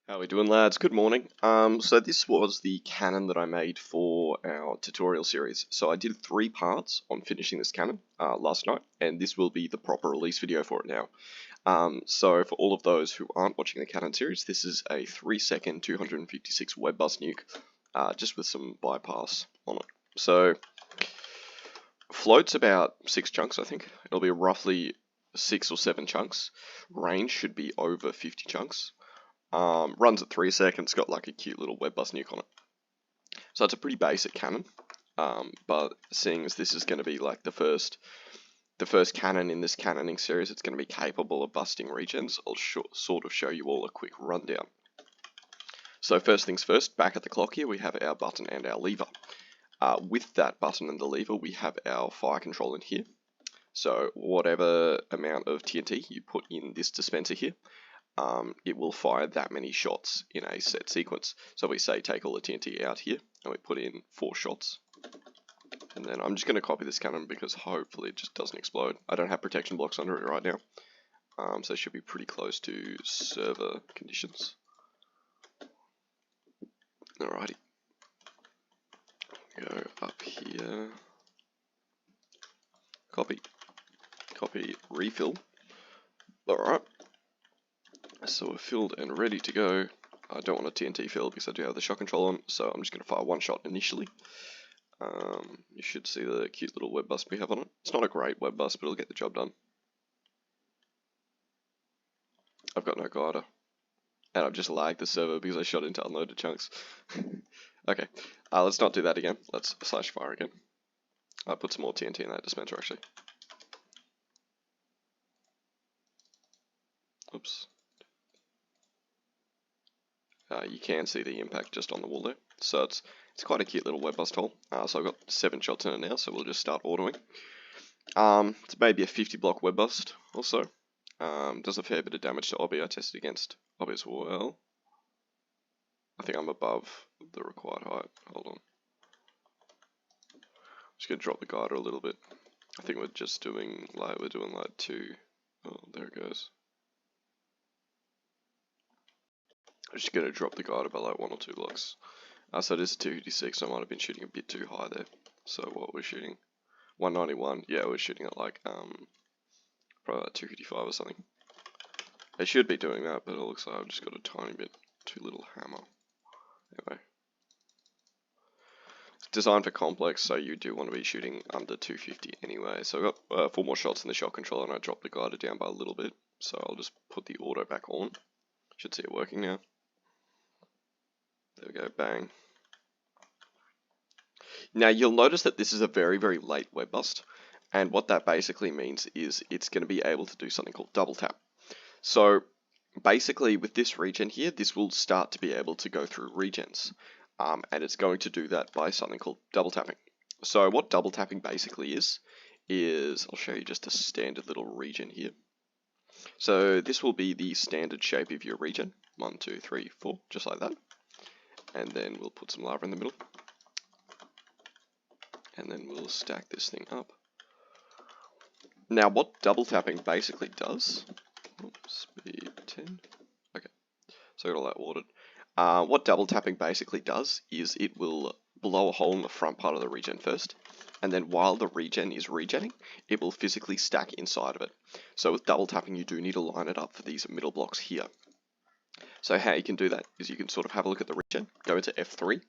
How are we doing, lads? Good morning. So this was the cannon that I made for our tutorial series. So I did 3 parts on finishing this cannon last night, and this will be the proper release video for it now. So for all of those who aren't watching the cannon series, this is a 3-second 256 Webbust Nuke, just with some bypass on it. So float's about 6 chunks, I think. It'll be roughly 6 or 7 chunks. Range should be over 50 chunks. Runs at 3 seconds, got like a cute little Webbust Nuke on it. So it's a pretty basic cannon, but seeing as this is going to be like the first cannon in this cannoning series, it's going to be capable of busting regens. I'll sort of show you all a quick rundown. So first things first, back at the clock here, we have our button and our lever. With that button and the lever, we have our fire control in here. So whatever amount of TNT you put in this dispenser here, it will fire that many shots in a set sequence. So we say take all the TNT out here and we put in 4 shots. And then I'm just going to copy this cannon because hopefully it just doesn't explode. I don't have protection blocks under it right now. So it should be pretty close to server conditions. Alrighty. Go up here. Copy. Copy. Refill. Alright. So we're filled and ready to go. I don't want a TNT fill because I do have the shot control on, so I'm just going to fire 1 shot initially. You should see the cute little Webbust we have on it. It's not a great Webbust, but it'll get the job done. I've got no glider. And I've just lagged the server because I shot into unloaded chunks. Okay, let's not do that again. Let's slash fire again. I'll put some more TNT in that dispenser actually. Oops. You can see the impact just on the wall there. So it's quite a cute little Webbust hole. So I've got 7 shots in it now, so we'll just start autoing. It's maybe a 50 block Webbust also. Does a fair bit of damage to Obby. I tested against Obby as well. I think I'm above the required height. Hold on. Just gonna drop the guider a little bit. I think we're just doing like 2. Oh, there it goes. I'm just going to drop the guider by like 1 or 2 blocks. So it is a 256, so I might have been shooting a bit too high there. So what we're shooting? 191, yeah, we're shooting at like, probably like 255 or something. They should be doing that, but it looks like I've just got a tiny bit too little hammer. Anyway. It's designed for complex, so you do want to be shooting under 250 anyway. So I've got 4 more shots in the shot controller and I dropped the guider down by a little bit. So I'll just put the auto back on. Should see it working now. There we go, bang. Now you'll notice that this is a very, very late Webbust, and what that basically means is it's going to be able to do something called double tap. So basically with this regen here, this will start to be able to go through regens, and it's going to do that by something called double tapping. So what double tapping basically is I'll show you just a standard little regen here. So this will be the standard shape of your regen, 1, 2, 3, 4, just like that. And then we'll put some lava in the middle. And then we'll stack this thing up. Now what double tapping basically does, speed 10, okay, so I got all that watered. What double tapping basically does is it will blow a hole in the front part of the regen first, and then while the regen is regenning, it will physically stack inside of it. So with double tapping you do need to line it up for these middle blocks here. So how you can do that is you can sort of have a look at the regen, go into F3,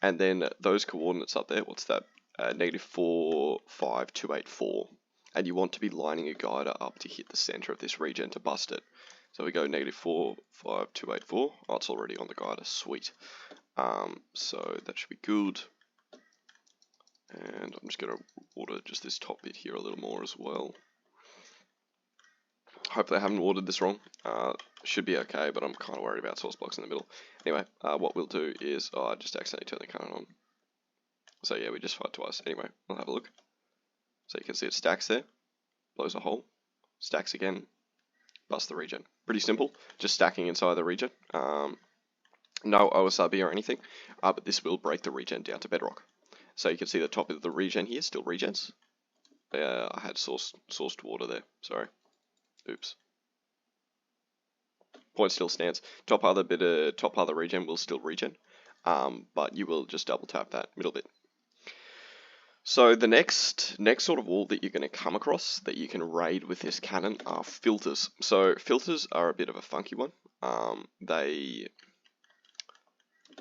and then those coordinates up there, what's that, -4, 5, 2, 8, 4, and you want to be lining a guider up to hit the center of this regen to bust it. So we go -4, 5, 2, 8, 4, oh it's already on the guider, sweet. So that should be good. And I'm just going to water just this top bit here a little more as well. Hopefully I haven't watered this wrong. Should be okay, but I'm kind of worried about source blocks in the middle. Anyway, what we'll do is, I just accidentally turned the cannon on. So yeah, we just fired twice. Anyway, we'll have a look. So you can see it stacks there, blows a hole, stacks again, busts the regen. Pretty simple, just stacking inside the regen. No OSRB or anything, but this will break the regen down to bedrock. So you can see the top of the regen here still regens. I had sourced water there, sorry. Oops. point still stands. Top part of the regen will still regen, but you will just double tap that middle bit. So the next sort of wall that you're going to come across that you can raid with this cannon are filters. So filters are a bit of a funky one.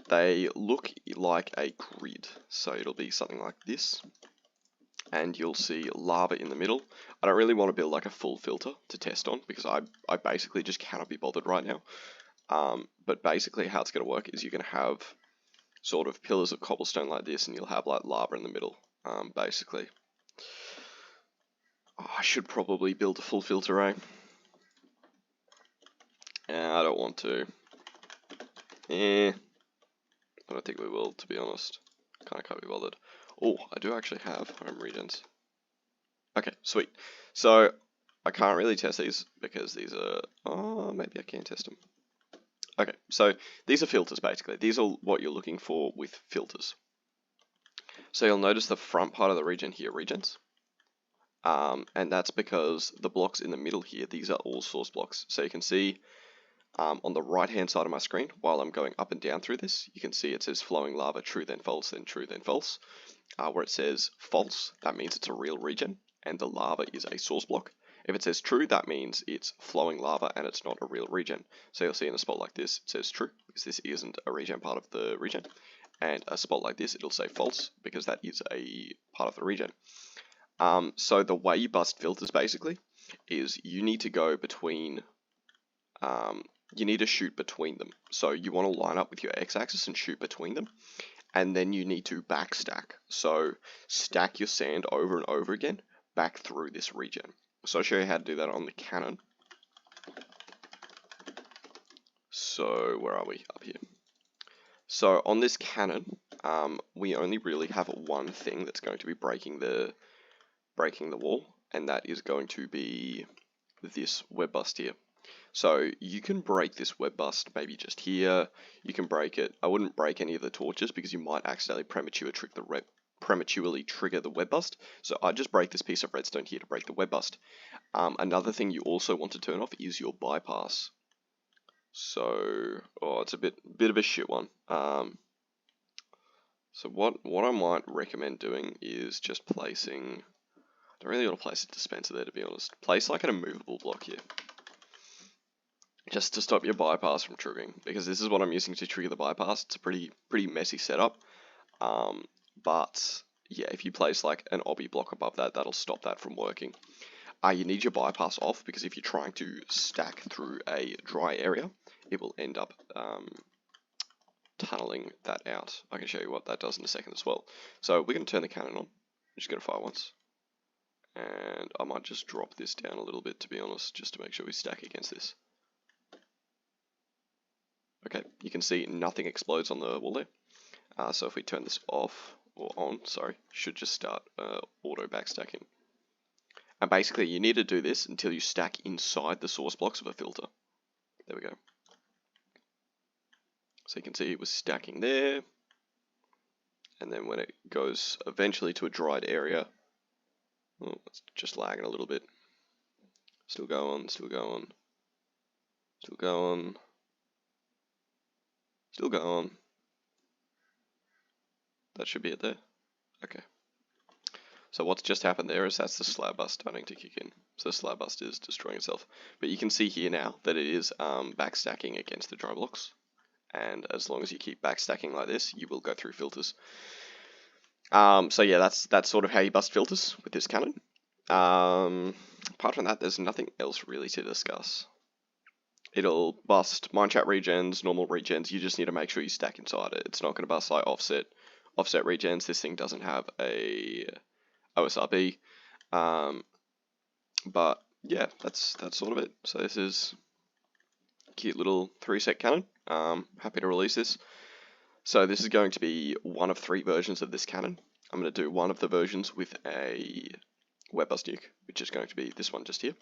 They look like a grid. So it'll be something like this, and you'll see lava in the middle. I don't really want to build like a full filter to test on because I basically just cannot be bothered right now. But basically how it's going to work is you're going to have sort of pillars of cobblestone like this, and you'll have like lava in the middle. Basically. Oh, I should probably build a full filter, eh? I don't want to. I don't think we will, to be honest. Kinda can't be bothered. Oh, I do actually have home regens. Okay, sweet. So, I can't really test these because these are... Oh, maybe I can test them. Okay, so these are filters, basically. These are what you're looking for with filters. So you'll notice the front part of the regen here regens. And that's because the blocks in the middle here, these are all source blocks. So you can see on the right hand side of my screen, while I'm going up and down through this, you can see it says flowing lava, true then false, then true then false. Where it says false, that means it's a real regen, and the lava is a source block. If it says true, that means it's flowing lava and it's not a real regen. So you'll see in a spot like this, it says true, because this isn't a regen part of the regen. And a spot like this, it'll say false, because that is a part of the regen. So the way you bust filters, basically, is you need to go between, you need to shoot between them. So you want to line up with your x-axis and shoot between them. And then you need to backstack. So stack your sand over and over again back through this regen. So I'll show you how to do that on the cannon. So where are we? Up here. So on this cannon, we only really have one thing that's going to be breaking the wall, and that is going to be this Webbust here. So you can break this Webbust maybe just here. You can break it. I wouldn't break any of the torches because you might accidentally prematurely trigger the Webbust. So I just break this piece of redstone here to break the Webbust. Another thing you also want to turn off is your bypass. So, it's a bit of a shit one. So what I might recommend doing is just placing... I don't really want to place a dispenser there, to be honest. Place like an immovable block here. Just to stop your bypass from triggering, because this is what I'm using to trigger the bypass. It's a pretty messy setup. But yeah, if you place like an obby block above that, that'll stop that from working. You need your bypass off, because if you're trying to stack through a dry area, it will end up tunneling that out. I can show you what that does in a second as well. So we're going to turn the cannon on. I'm just going to fire once. And I might just drop this down a little bit, to be honest, just to make sure we stack against this. Okay, you can see nothing explodes on the wall there. So if we turn this off, or on, sorry, should just start auto backstacking. And basically you need to do this until you stack inside the source blocks of a filter. There we go. So you can see it was stacking there. And then when it goes eventually to a dried area, oh, it's just lagging a little bit. Still going, still going, still going, still going. That should be it there. Okay. So what's just happened there is that's the slab bust starting to kick in. So the slab bust is destroying itself. But you can see here now that it is backstacking against the dry blocks. And as long as you keep backstacking like this, you will go through filters. So yeah, that's sort of how you bust filters with this cannon. Apart from that, there's nothing else really to discuss. It'll bust mineshaft regens, normal regens. You just need to make sure you stack inside it. It's not going to bust like offset regens. This thing doesn't have a OSRB. But yeah, that's sort of it. So this is a cute little 3-set cannon. Happy to release this. So this is going to be one of 3 versions of this cannon. I'm going to do one of the versions with a Webbust Nuke, which is going to be this one just here.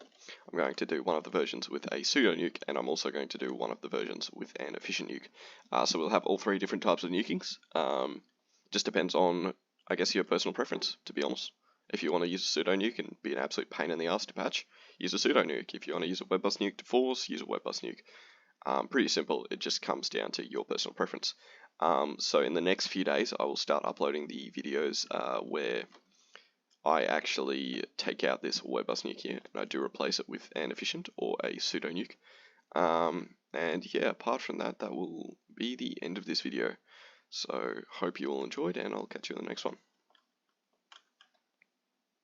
I'm going to do one of the versions with a pseudo nuke, and I'm also going to do one of the versions with an efficient nuke. So we'll have all 3 different types of nukings. Just depends on, I guess, your personal preference, to be honest. If you want to use a pseudo nuke and be an absolute pain in the ass to patch, use a pseudo nuke. If you want to use a Webbust Nuke to force, use a Webbust Nuke. Pretty simple, it just comes down to your personal preference. So in the next few days I will start uploading the videos where I actually take out this Webbust Nuke here and I do replace it with an efficient or a pseudo nuke. And yeah, apart from that, that will be the end of this video. So hope you all enjoyed, and I'll catch you in the next one.